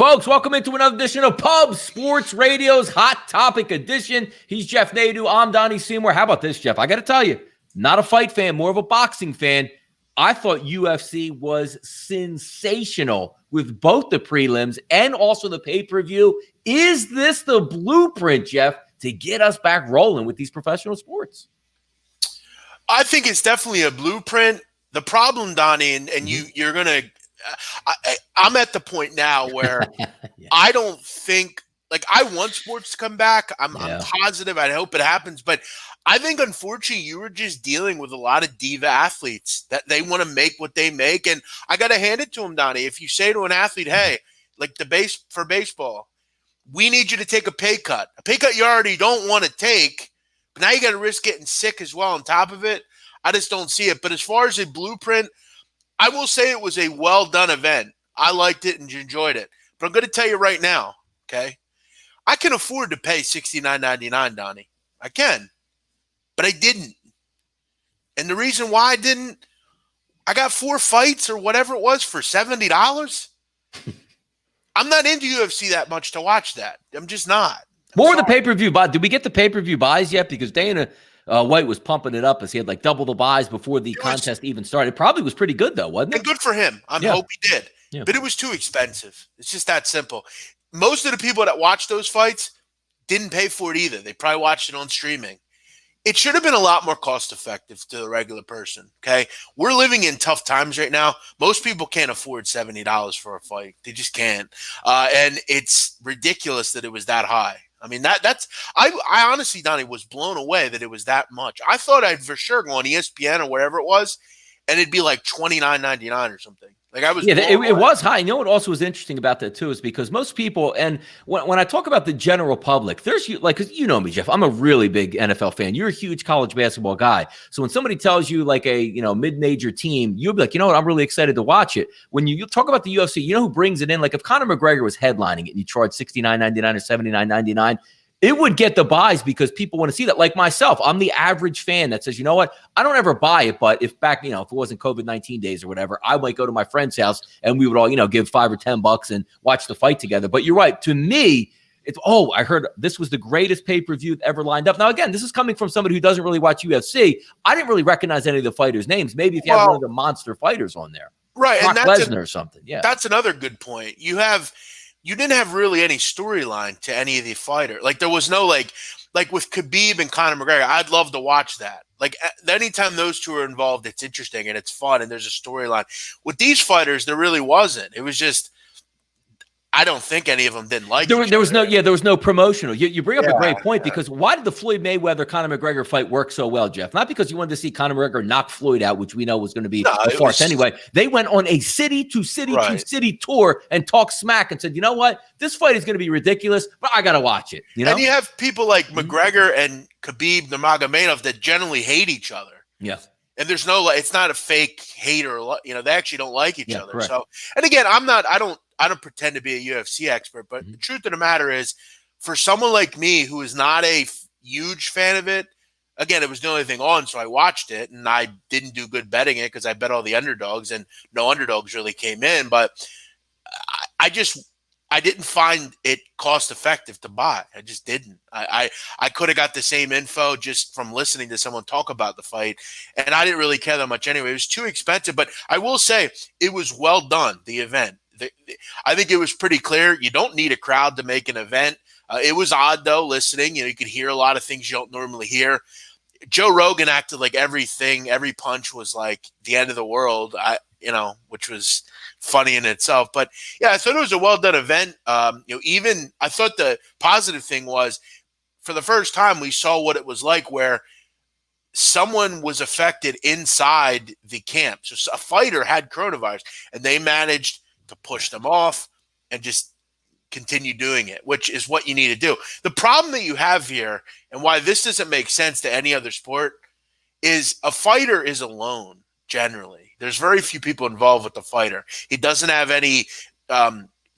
Folks, welcome into another edition of Pub Sports Radio's Hot Topic Edition. He's Jeff Nadeau. I'm Donnie Seymour. How about this, Jeff? I got to tell you, not a fight fan, more of a boxing fan. I thought UFC was sensational with both the prelims and also the pay-per-view. Is this the blueprint, Jeff, to get us back rolling with these professional sports? I think it's definitely a blueprint. The problem, Donnie, and you're going to I'm at the point now where yeah. I don't think – like I want sports to come back. I'm positive. I hope it happens. But I think, unfortunately, you were just dealing with a lot of diva athletes that they want to make what they make. And I got to hand it to them, Donnie. If you say to an athlete, hey, like for baseball, we need you to take a pay cut you already don't want to take, but now you got to risk getting sick as well on top of it. I just don't see it. But as far as a blueprint, I will say it was a well-done event. I liked it and enjoyed it. But I'm going to tell you right now, okay, I can afford to pay $69.99, Donnie. I can. But I didn't. And the reason why I didn't, I got 4 fights or whatever it was for $70. I'm not into UFC that much to watch that. I'm just not. More of the pay-per-view buy. Did we get the pay-per-view buys yet? Because Dana White was pumping it up as he had like double the buys before the contest even started. It probably was pretty good, though, wasn't it? And good for him. I hope he did. Yeah. But it was too expensive. It's just that simple. Most of the people that watched those fights didn't pay for it either. They probably watched it on streaming. It should have been a lot more cost-effective to the regular person, okay? We're living in tough times right now. Most people can't afford $70 for a fight. They just can't. And it's ridiculous that it was that high. I mean, I honestly, Donnie, was blown away that it was that much. I thought I'd for sure go on ESPN or whatever it was, and it'd be like $29.99 or something. Like I was, it was high. You know what also was interesting about that too is because most people, and when I talk about the general public, there's like, because you know me, Jeff, I'm a really big NFL fan. You're a huge college basketball guy, so when somebody tells you like a mid-major team, you'll be like, you know what, I'm really excited to watch it. When you talk about the UFC, you know who brings it in? Like if Conor McGregor was headlining it and you charge $69.99 or $79.99. It would get the buys because people want to see that. Like myself, I'm the average fan that says, you know what, I don't ever buy it, but if if it wasn't COVID-19 days or whatever, I might go to my friend's house and we would all, give $5 or $10 and watch the fight together. But you're right. To me, it's, I heard this was the greatest pay-per-view ever lined up. Now, again, this is coming from somebody who doesn't really watch UFC. I didn't really recognize any of the fighters' names. Maybe if you have one of the monster fighters on there. Right. Brock Lesnar or something. Yeah. That's another good point. You didn't have really any storyline to any of the fighter. Like there was no like with Khabib and Conor McGregor. I'd love to watch that. Like anytime those two are involved, it's interesting and it's fun and there's a storyline. With these fighters, there really wasn't. It was just I don't think any of them didn't like it. There was no promotional. You bring up a great point because why did the Floyd Mayweather Conor McGregor fight work so well, Jeff? Not because you wanted to see Conor McGregor knock Floyd out, which we know was going to be a farce anyway. They went on a city to city to city tour and talked smack and said, you know what, this fight is going to be ridiculous, but I got to watch it. And you have people like McGregor and Khabib Nurmagomedov that generally hate each other. Yeah. And there's it's not a fake hate or they actually don't like each other. Correct. So, and again, I don't pretend to be a UFC expert, but the truth of the matter is, for someone like me who is not a huge fan of it, again, it was the only thing on, so I watched it, and I didn't do good betting it because I bet all the underdogs, and no underdogs really came in. But I didn't find it cost effective to buy. I just didn't. I could have got the same info just from listening to someone talk about the fight, and I didn't really care that much anyway. It was too expensive, but I will say it was well done, the event. I think it was pretty clear. You don't need a crowd to make an event. It was odd, though, listening. You could hear a lot of things you don't normally hear. Joe Rogan acted like every punch was like the end of the world, which was funny in itself. But, yeah, I thought it was a well-done event. Even I thought the positive thing was for the first time we saw what it was like where someone was affected inside the camp. So a fighter had coronavirus, and they managed to push them off and just continue doing it, which is what you need to do. The problem that you have here and why this doesn't make sense to any other sport is a fighter is alone generally. There's very few people involved with the fighter. He doesn't have any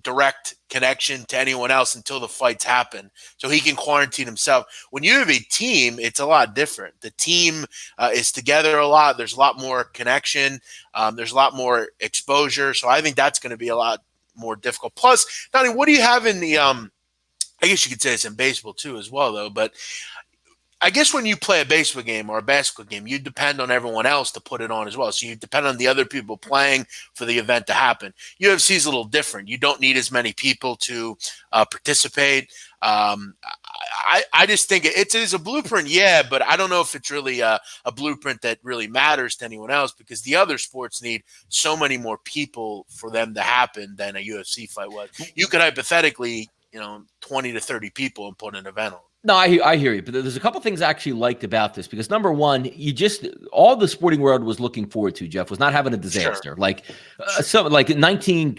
direct connection to anyone else until the fights happen. So he can quarantine himself. When you have a team, it's a lot different. The team is together a lot. There's a lot more connection. There's a lot more exposure. So I think that's going to be a lot more difficult. Plus, Donnie, what do you have in the I guess you could say it's in baseball too as well, though, but I guess when you play a baseball game or a basketball game, you depend on everyone else to put it on as well. So you depend on the other people playing for the event to happen. UFC is a little different. You don't need as many people to participate. I just think it is a blueprint, yeah, but I don't know if it's really a blueprint that really matters to anyone else, because the other sports need so many more people for them to happen than a UFC fight was. You could hypothetically, 20 to 30 people and put an event on. No, I hear you, but there's a couple things I actually liked about this, because number one, all the sporting world was looking forward to, Jeff, was not having a disaster. Sure. Like 19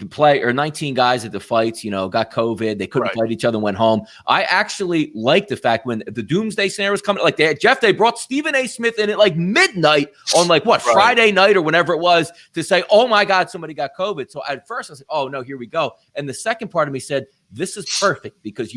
guys at the fights, got COVID, they couldn't fight each other and went home. I actually like the fact when the doomsday scenario was coming, like they brought Stephen A. Smith in at like midnight on Friday night or whenever it was, to say, oh my God, somebody got COVID. So at first I was like, oh no, here we go. And the second part of me said, this is perfect, because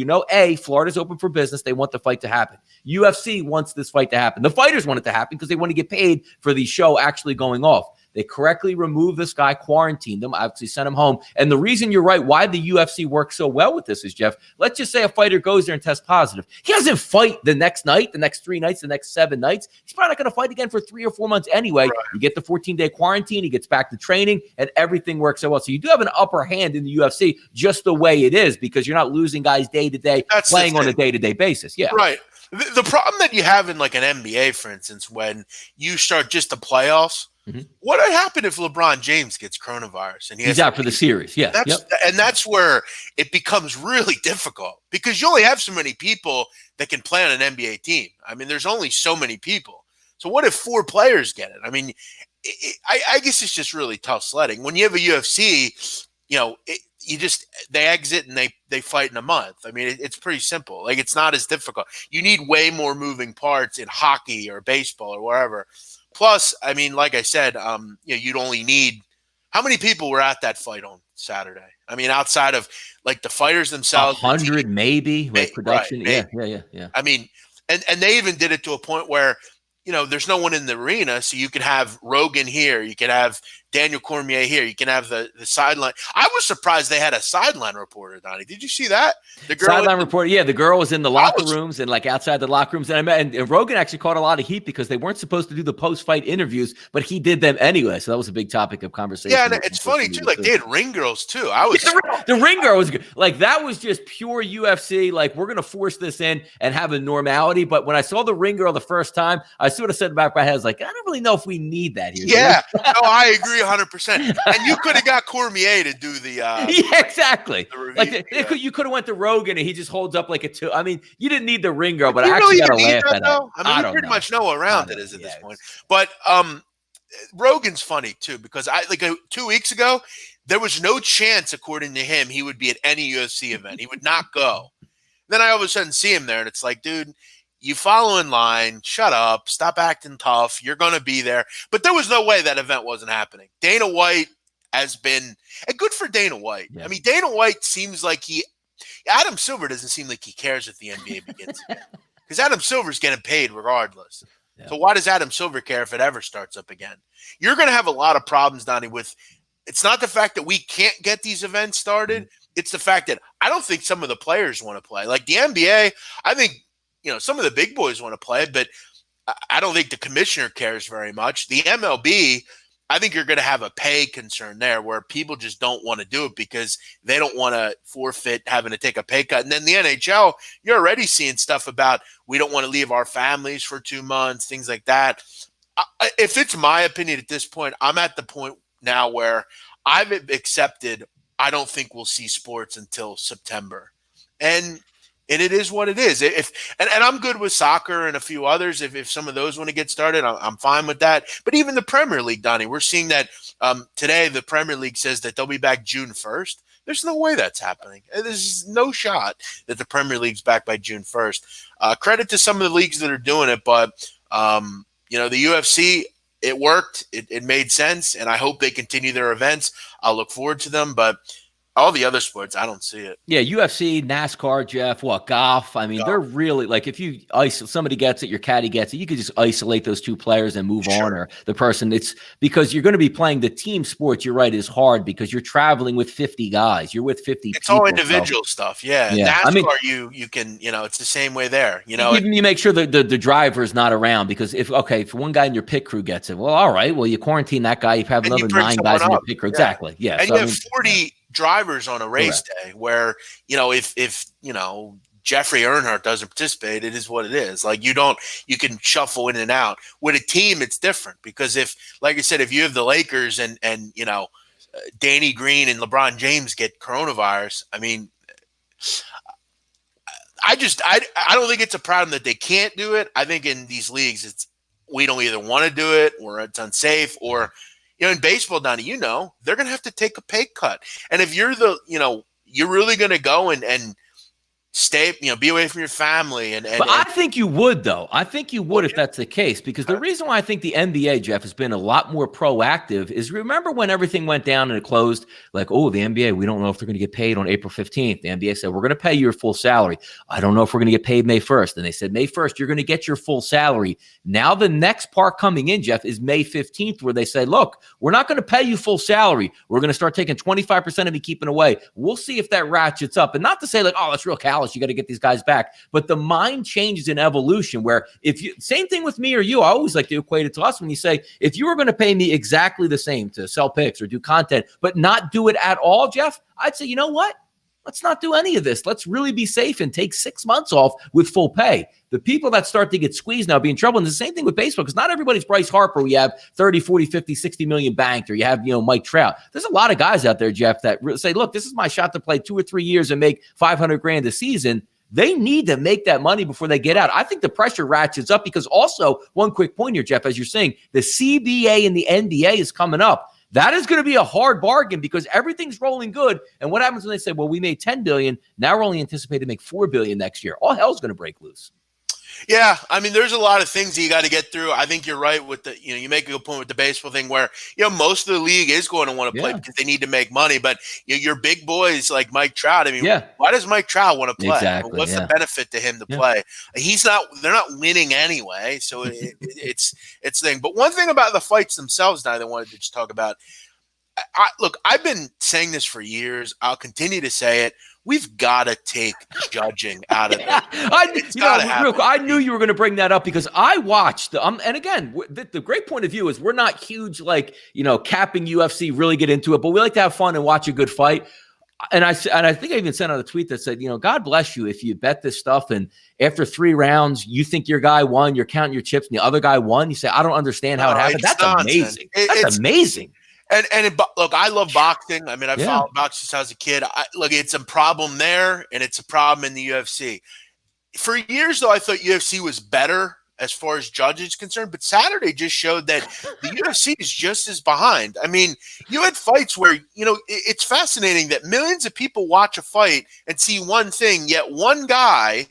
Florida's open for business. They want the fight to happen. UFC wants this fight to happen. The fighters want it to happen because they want to get paid for the show actually going off. They correctly removed this guy, quarantined him, obviously sent him home. And the reason you're right, why the UFC works so well with this is, Jeff, let's just say a fighter goes there and tests positive. He doesn't fight the next night, the next 3 nights, the next 7 nights. He's probably not going to fight again for 3 or 4 months anyway. Right. You get the 14-day quarantine, he gets back to training, and everything works so well. So you do have an upper hand in the UFC just the way it is, because you're not losing guys day to day, playing on a day-to-day basis. Yeah. Right. The problem that you have in like an NBA, for instance, when you start just the playoffs, what would happen if LeBron James gets coronavirus and he's out for the series? Yeah. And that's where it becomes really difficult, because you only have so many people that can play on an NBA team. I mean, there's only so many people. So what if 4 players get it? I mean, I guess it's just really tough sledding. When you have a UFC, they exit and they fight in a month. I mean, it's pretty simple. Like, it's not as difficult. You need way more moving parts in hockey or baseball or wherever. Plus, I mean, like I said, you'd only need – how many people were at that fight on Saturday? I mean, outside of, like, the fighters themselves. 100 maybe, like production. Right, yeah. I mean, and they even did it to a point where, there's no one in the arena, so you could have Rogan here. You could have Daniel Cormier here. You can have the sideline. I was surprised they had a sideline reporter, Donnie. Did you see that? The girl sideline reporter, yeah. The girl was in the locker rooms and like outside the locker rooms. And Rogan actually caught a lot of heat because they weren't supposed to do the post-fight interviews, but he did them anyway. So that was a big topic of conversation. Yeah, and it's funny too. Like, they had ring girls too. The ring girl was good. Like, that was just pure UFC. Like, we're gonna force this in and have a normality. But when I saw the ring girl the first time, I sort of said in the back of my head, I was like, I don't really know if we need that here. Yeah, no, I agree 100%. And you could have got Cormier to do the yeah, exactly. The review, you could have went to Rogan and he just holds up like a 2. I mean, you didn't need the ring girl, but I actually got to laugh at that. I mean, you pretty much know what round it is at this point. But Rogan's funny too, because 2 weeks ago, there was no chance, according to him, he would be at any UFC event. He would not go. Then I all of a sudden see him there, and it's like, dude, you follow in line, shut up, stop acting tough, you're going to be there. But there was no way that event wasn't happening. Dana White has been – and good for Dana White. Yeah. I mean, Dana White seems like Adam Silver doesn't seem like he cares if the NBA begins again. Because Adam Silver's getting paid regardless. Yeah. So why does Adam Silver care if it ever starts up again? You're going to have a lot of problems, Donnie, with – it's not the fact that we can't get these events started. Mm-hmm. It's the fact that I don't think some of the players want to play. Like the NBA, I think – some of the big boys want to play, but I don't think the commissioner cares very much. The MLB, I think you're going to have a pay concern there where people just don't want to do it because they don't want to forfeit having to take a pay cut. And then the NHL, you're already seeing stuff about we don't want to leave our families for 2 months, things like that. If it's my opinion at this point, I'm at the point now where I've accepted I don't think we'll see sports until September. And it is what it is. And I'm good with soccer and a few others. If some of those want to get started, I'm fine with that. But even the Premier League, Donnie, we're seeing that today the Premier League says that they'll be back June 1st. There's no way that's happening. There's no shot that the Premier League's back by June 1st. Credit to some of the leagues that are doing it, but the UFC, it worked. It made sense, and I hope they continue their events. I'll look forward to them, but All the other sports, I don't see it. Yeah, UFC, NASCAR, Jeff, golf. I mean, Golf. they're really like if you somebody gets it, your caddy gets it, you could just isolate those two players and move on, or the person. It's because you're going to be playing the team sports. You're right, is hard because you're traveling with 50 guys. You're with 50 It's people. all individual stuff. Yeah. NASCAR, I mean, you can, it's the same way there. You make sure the driver is not around because if one guy in your pit crew gets it, well, all right, well, you quarantine that guy, you have another 9 guys in your pit crew. Exactly. Yeah. And so, you have 40 drivers on a race day where, if Jeffrey Earnhardt doesn't participate, it is what it is. Like you can shuffle in and out. With a team, it's different because like I said, if you have the Lakers and Danny Green and LeBron James get coronavirus, I mean, I don't think it's a problem that they can't do it. I think in these leagues, we don't either want to do it or it's unsafe or, in baseball, Donnie, they're going to have to take a pay cut. And if you're you're really going to go and stay, be away from your family. But I think you would, though. I think you would if that's the case, because the reason why I think the NBA, Jeff, has been a lot more proactive is remember when everything went down and it closed, like, oh, the NBA, we don't know if they're going to get paid on April 15th. The NBA said, we're going to pay you your full salary. I don't know if we're going to get paid May 1st. And they said, May 1st, you're going to get your full salary. Now the next part coming in, Jeff, is May 15th, where they say, look, we're not going to pay you full salary. We're going to start taking 25% of you keeping away. We'll see if that ratchets up. And not to say like, oh, that's real callous. You got to get these guys back. But the mind changes in evolution where same thing with me or you, I always like to equate it to us when you say, if you were going to pay me exactly the same to sell picks or do content, but not do it at all, Jeff, I'd say, you know what? Let's not do any of this. Let's really be safe and take 6 months off with full pay. The people that start to get squeezed now be in trouble. And the same thing with baseball, because not everybody's Bryce Harper. We have 30, 40, 50, 60 million banked, or you have, Mike Trout. There's a lot of guys out there, Jeff, that say, look, this is my shot to play 2 or 3 years and make $500,000 a season. They need to make that money before they get out. I think the pressure ratchets up because also, one quick point here, Jeff, as you're saying, the CBA and the NBA is coming up. That is going to be a hard bargain because everything's rolling good. And what happens when they say, well, we made $10 billion. Now we're only anticipated to make $4 billion next year. All hell's going to break loose. Yeah, I mean, there's a lot of things that you got to get through. I think you're right with the, you make a good point with the baseball thing where, most of the league is going to want to play because they need to make money. But your big boys like Mike Trout, I mean, why does Mike Trout want to play? Exactly, what's the benefit to him to play? They're not winning anyway. So it's thing. But one thing about the fights themselves, now that I wanted to just talk about, look, I've been saying this for years. I'll continue to say it. We've got to take judging out of it. I knew you were going to bring that up because I watched. And again, the great point of view is we're not huge, capping UFC, really get into it, but we like to have fun and watch a good fight. And I think I even sent out a tweet that said, God bless you if you bet this stuff and after 3 rounds you think your guy won, you're counting your chips, and the other guy won. You say, I don't understand how it happened. That's amazing. That's amazing. Look, I love boxing. I mean, I followed boxing since I was a kid. Look, it's a problem there, and it's a problem in the UFC. For years, though, I thought UFC was better as far as judges concerned, but Saturday just showed that the UFC is just as behind. I mean, you had fights where, it's fascinating that millions of people watch a fight and see one thing, yet one guy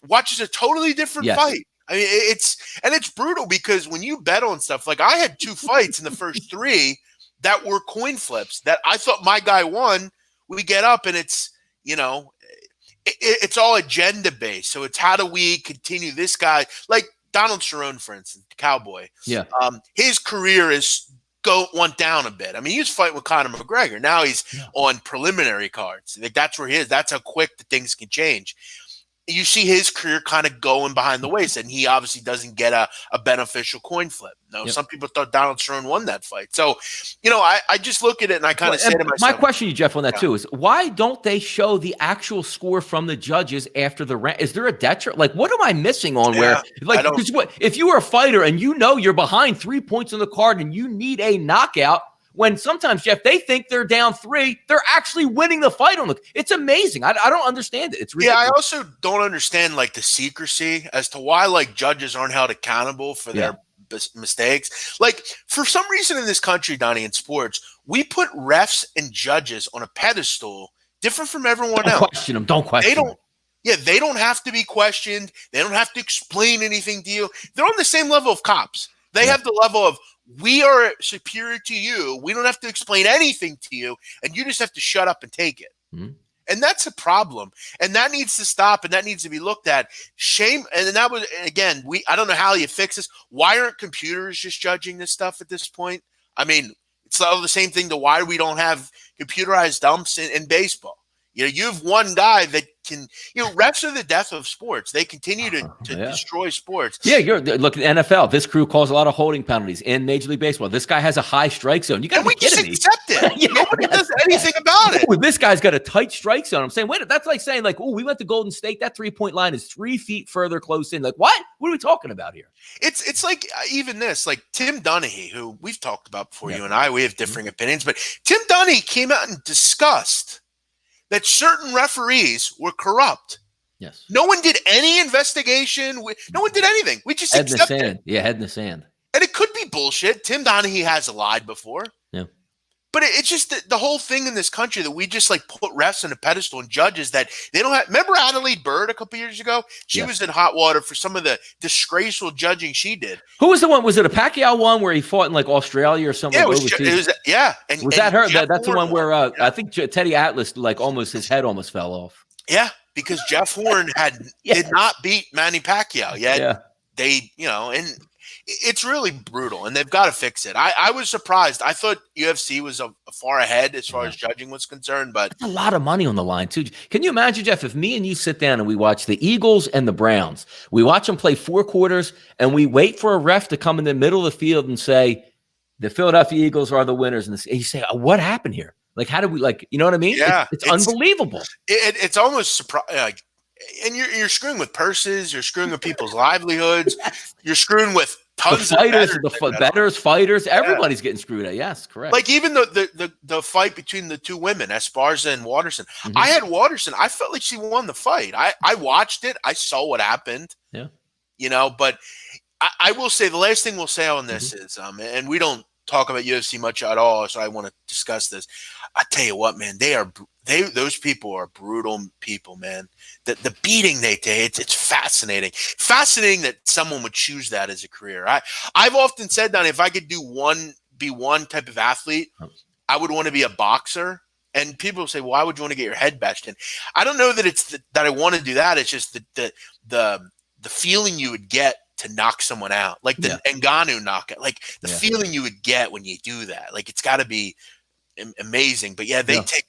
watches a totally different fight. I mean, it's brutal because when you bet on stuff, like I had 2 fights in the first 3 that were coin flips that I thought my guy won. We get up and it's, it's all agenda based. So it's how do we continue this guy, like Donald Cerrone, for instance, the Cowboy. Yeah. His career went down a bit. I mean, he was fighting with Conor McGregor. Now he's on preliminary cards. Like that's where he is. That's how quick the things can change. You see his career kind of going behind the waist, and he obviously doesn't get a beneficial coin flip. Some people thought Donald Cerrone won that fight. So, I just look at it and I kind of say to myself. My question to you, Jeff, on that too is why don't they show the actual score from the judges after the round? Is there a detriment? Like, what am I missing on because if you were a fighter and you're behind 3 points on the card and you need a knockout, when sometimes, Jeff, they think they're down 3, they're actually winning the fight. It's amazing. I don't understand it. It's ridiculous. Yeah, I also don't understand the secrecy as to why judges aren't held accountable for their mistakes. Like for some reason in this country, Donnie, in sports, we put refs and judges on a pedestal different from everyone else. Don't question them. Yeah, they don't have to be questioned. They don't have to explain anything to you. They're on the same level of cops. They have the level of, We are superior to you. We don't have to explain anything to you, and you just have to shut up and take it. Mhm. And that's a problem. And that needs to stop, and that needs to be looked at. Shame. And that was, again, I don't know how you fix this. Why aren't computers just judging this stuff at this point? I mean, it's all the same thing to why we don't have computerized dumps in baseball. You know, you have one guy that can, refs are the death of sports. They continue to destroy sports. Yeah, look at the NFL. This crew calls a lot of holding penalties in Major League Baseball. This guy has a high strike zone. You got to be kidding me. We just accept it. Nobody does anything about it. Ooh, this guy's got a tight strike zone. I'm saying, wait, that's like saying, like, oh, we went to Golden State. That 3-point line is 3 feet further close in. Like, what? What are we talking about here? It's like even this, like Tim Donaghy, who we've talked about before, you and I, we have differing opinions, but Tim Donaghy came out and discussed that certain referees were corrupt. Yes. No one did any investigation. No one did anything. We just accepted it. Yeah, head in the sand. And it could be bullshit. Tim Donaghy has lied before. Yeah. But it's just the whole thing in this country that we just like put refs on a pedestal and judges that they don't have. Remember Adelaide Bird a couple years ago? She was in hot water for some of the disgraceful judging she did. Who was the one? Was it a Pacquiao one where he fought in like Australia or something? Yeah, like was yeah. And, was that her? That's the one where I think Teddy Atlas, like his head almost fell off. Yeah, because Jeff Horn did not beat Manny Pacquiao yet. Yeah. They, and it's really brutal, and they've got to fix it. I was surprised. I thought UFC was far ahead as far as judging was concerned, but that's a lot of money on the line too. Can you imagine, Jeff, if me and you sit down and we watch the Eagles and the Browns, we watch them play 4 quarters, and we wait for a ref to come in the middle of the field and say, the Philadelphia Eagles are the winners, and you say, oh, what happened here? Like, how did we, like, you know what I mean? Yeah, it's unbelievable. It's almost surprising. And you're screwing with purses. You're screwing with people's livelihoods. You're screwing with tons of bettors, fighters. Everybody's getting screwed at. Yes, correct. Like even the fight between the two women, Esparza and Watterson. I had Watterson. I felt like she won the fight. I watched it. I saw what happened. Yeah. But I will say the last thing we'll say on this is, and we don't talk about UFC much at all, so I want to discuss this. I tell you what, man, those people are brutal people, man. The beating they take, it's fascinating. Fascinating that someone would choose that as a career. I've often said that if I could be one type of athlete, I would want to be a boxer. And people say, well, why would you want to get your head bashed in? I don't know that it's that I want to do that. It's just the feeling you would get to knock someone out, like the Ngannou knockout, like the feeling you would get when you do that. Like it's got to be amazing. But they take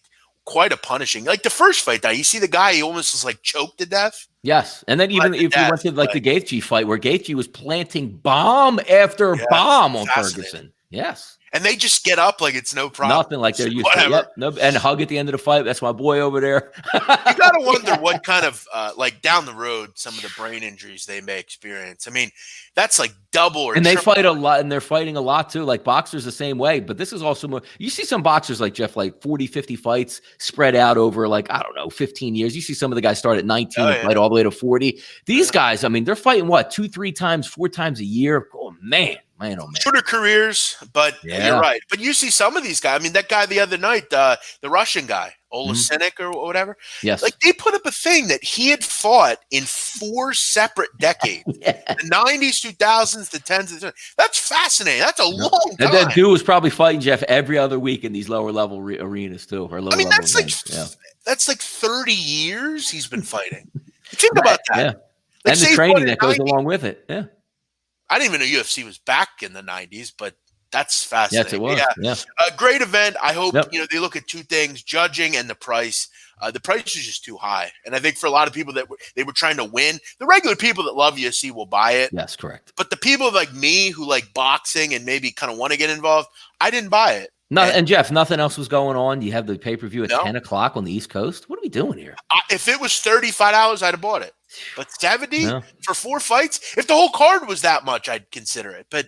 quite a punishing. Like the first fight, you see the guy, he almost was like choked to death. Yes, and then even if you went to like the Gaethje fight, where Gaethje was planting bomb after bomb on Ferguson. Yes. And they just get up like it's no problem. Nothing like they're used to. Yep, no, and hug at the end of the fight. That's my boy over there. You got to wonder what kind of, like down the road, some of the brain injuries they may experience. I mean, that's like double or and they fight a lot, and they're fighting a lot too. Like boxers the same way. But this is also more, you see some boxers like Jeff, like 40, 50 fights spread out over like, I don't know, 15 years. You see some of the guys start at 19 and fight all the way to 40. These guys, I mean, they're fighting what, 2, 3 times, 4 times a year. Oh, man. Man, oh man. Shorter careers, but you're right. But you see some of these guys. I mean, that guy the other night, the Russian guy, Olesinik or whatever. Yes. Like they put up a thing that he had fought in 4 separate decades. The 90s, 2000s, the 10s, the 20s. That's fascinating. That's a long time. And that dude was probably fighting Jeff every other week in these lower level arenas too. Or lower level that's like 30 years he's been fighting. Think about that. Yeah. Like, and the training that goes along with it. Yeah. I didn't even know UFC was back in the 90s, but that's fascinating. Yes, it was. Yeah. A great event. I hope they look at 2 things: judging and the price. The price is just too high, and I think for a lot of people that they were trying to win, the regular people that love UFC will buy it. Yes, correct. But the people like me who like boxing and maybe kind of want to get involved, I didn't buy it. No, and Jeff, nothing else was going on. You have the pay-per-view at 10 o'clock on the East Coast. What are we doing here? If it was $35, I'd have bought it. But 70 for 4 fights? If the whole card was that much, I'd consider it. But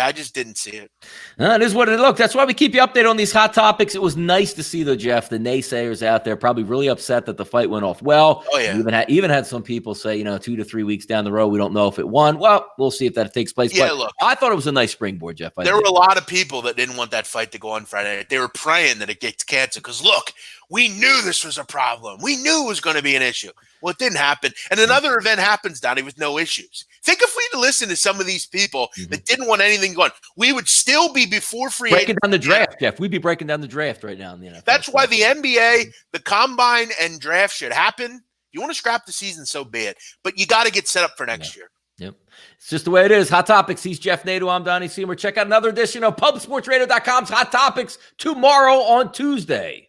I just didn't see it. It is what it looked. That's why we keep you updated on these hot topics. It was nice to see, though, Jeff, the naysayers out there probably really upset that the fight went off well. Oh, yeah. Even had some people say, 2 to 3 weeks down the road, we don't know if it won. Well, we'll see if that takes place. Yeah, but look. I thought it was a nice springboard, Jeff. There were a lot of people that didn't want that fight to go on Friday night. They were praying that it gets canceled because, look, we knew this was a problem. We knew it was going to be an issue. Well, it didn't happen. And another event happens, Donnie, with no issues. Think if we'd listened to some of these people that didn't want anything going, we would still be before free breaking down the draft, Jeff. We'd be breaking down the draft right now in the NFL. That's why the NBA, the combine, and draft should happen. You want to scrap the season, so be it. But you got to get set up for next year. Yep. It's just the way it is. Hot Topics. He's Jeff Nadeau. I'm Donnie Seymour. Check out another edition of PubSportsRadio.com's Hot Topics tomorrow on Tuesday.